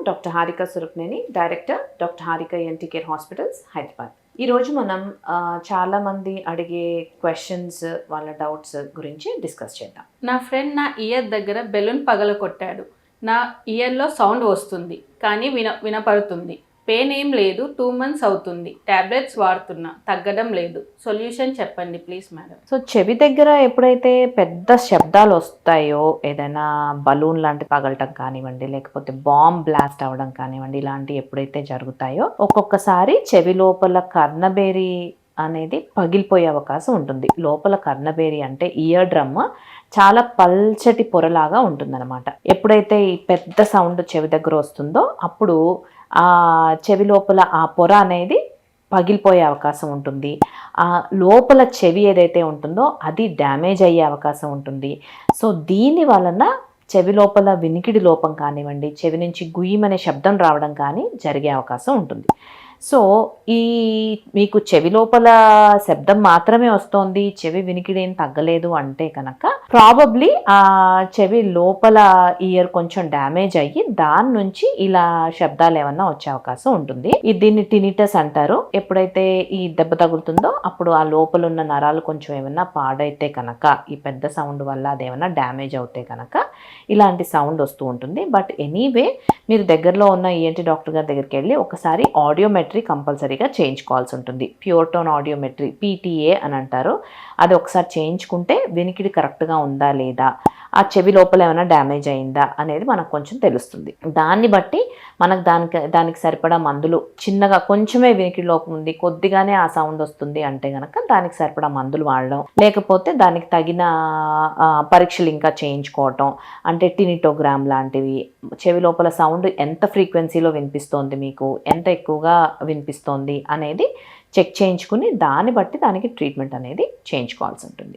Doctor Harika Surapaneni, director doctor Harika ENT care hospitals, Hyderabad. ఈరోజు మనం చాలామంది అడిగే క్వశ్చన్స్, వాళ్ళ డౌట్స్ గురించి డిస్కస్ చేద్దాం. నా ఫ్రెండ్ నా ఇయర్ దగ్గర బెలూన్ పగలకొట్టాడు. నా ఇయర్లో సౌండ్ వస్తుంది కానీ వినపడుతుంది. పెయిన్ ఏం లేదు, 2 months అవుతుంది. టాబ్లెట్స్ వాడుతున్నా, తగ్గడం లేదు. సొల్యూషన్ చెప్పండి ప్లీజ్ మేడం. సో చెవి దగ్గర ఎప్పుడైతే పెద్ద శబ్దాలు వస్తాయో, ఏదైనా బలూన్ లాంటి పగలటం కానివ్వండి, లేకపోతే బాంబ్ బ్లాస్ట్ అవ్వడం కానివ్వండి, ఇలాంటివి ఎప్పుడైతే జరుగుతాయో ఒక్కొక్కసారి చెవి లోపల కర్ణబేరి అనేది పగిలిపోయే అవకాశం ఉంటుంది. లోపల కర్ణబేరి అంటే ఇయర్ డ్రమ్ చాలా పల్చటి పొరలాగా ఉంటుందన్నమాట. ఎప్పుడైతే ఈ పెద్ద సౌండ్ చెవి దగ్గర వస్తుందో అప్పుడు ఆ చెవి లోపల ఆ పొర అనేది పగిలిపోయే అవకాశం ఉంటుంది. ఆ లోపల చెవి ఏదైతే ఉంటుందో అది డ్యామేజ్ అయ్యే అవకాశం ఉంటుంది. సో దీని వలన చెవి లోపల వినికిడి లోపం కానివ్వండి, చెవి నుంచి గుయ్యమనే శబ్దం రావడం కానీ జరిగే అవకాశం ఉంటుంది. సో ఈ మీకు చెవి లోపల శబ్దం మాత్రమే వస్తోంది, చెవి వినికిడి ఏం తగ్గలేదు అంటే కనుక ప్రాబబ్లీ ఆ చెవి లోపల ఇయర్ కొంచెం డ్యామేజ్ అయ్యి దాని నుంచి ఇలా శబ్దాలు ఏమన్నా వచ్చే అవకాశం ఉంటుంది. దీన్ని టినిటస్ అంటారు. ఎప్పుడైతే ఈ దెబ్బ తగులుతుందో అప్పుడు ఆ లోపల ఉన్న నరాలు కొంచెం ఏమన్నా పాడైతే కనుక, ఈ పెద్ద సౌండ్ వల్ల అదేమన్నా డ్యామేజ్ అవుతే కనుక ఇలాంటి సౌండ్ వస్తూ ఉంటుంది. బట్ ఎనీవే మీరు దగ్గరలో ఉన్న ENT డాక్టర్ గారి దగ్గరికి వెళ్ళి ఒకసారి ఆడియోమెట్రీ కంపల్సరీగా చేయించుకోవాల్సి ఉంటుంది. ప్యూర్ టోన్ ఆడియోమెట్రీ, PTA అని అంటారు. అది ఒకసారి చేయించుకుంటే వినికిడి కరెక్ట్గా ఉందా లేదా, ఆ చెవి లోపల ఏమైనా డ్యామేజ్ అయిందా అనేది మనకు కొంచెం తెలుస్తుంది. దాన్ని బట్టి మనకు దానికి సరిపడా మందులు, చిన్నగా కొంచెమే వినికిడి లోపం ఉంది, కొద్దిగానే ఆ సౌండ్ వస్తుంది అంటే కనుక దానికి సరిపడా మందులు వాడడం, లేకపోతే దానికి తగిన పరీక్షలు ఇంకా చేయించుకోవటం, అంటే టినిటోగ్రామ్ లాంటివి. చెవి లోపల సౌండ్ ఎంత ఫ్రీక్వెన్సీలో వినిపిస్తోంది, మీకు ఎంత ఎక్కువగా వినిపిస్తోంది అనేది చెక్ చేయించుకుని దాన్ని బట్టి దానికి ట్రీట్మెంట్ అనేది చేయించుకోవాల్సి ఉంటుంది.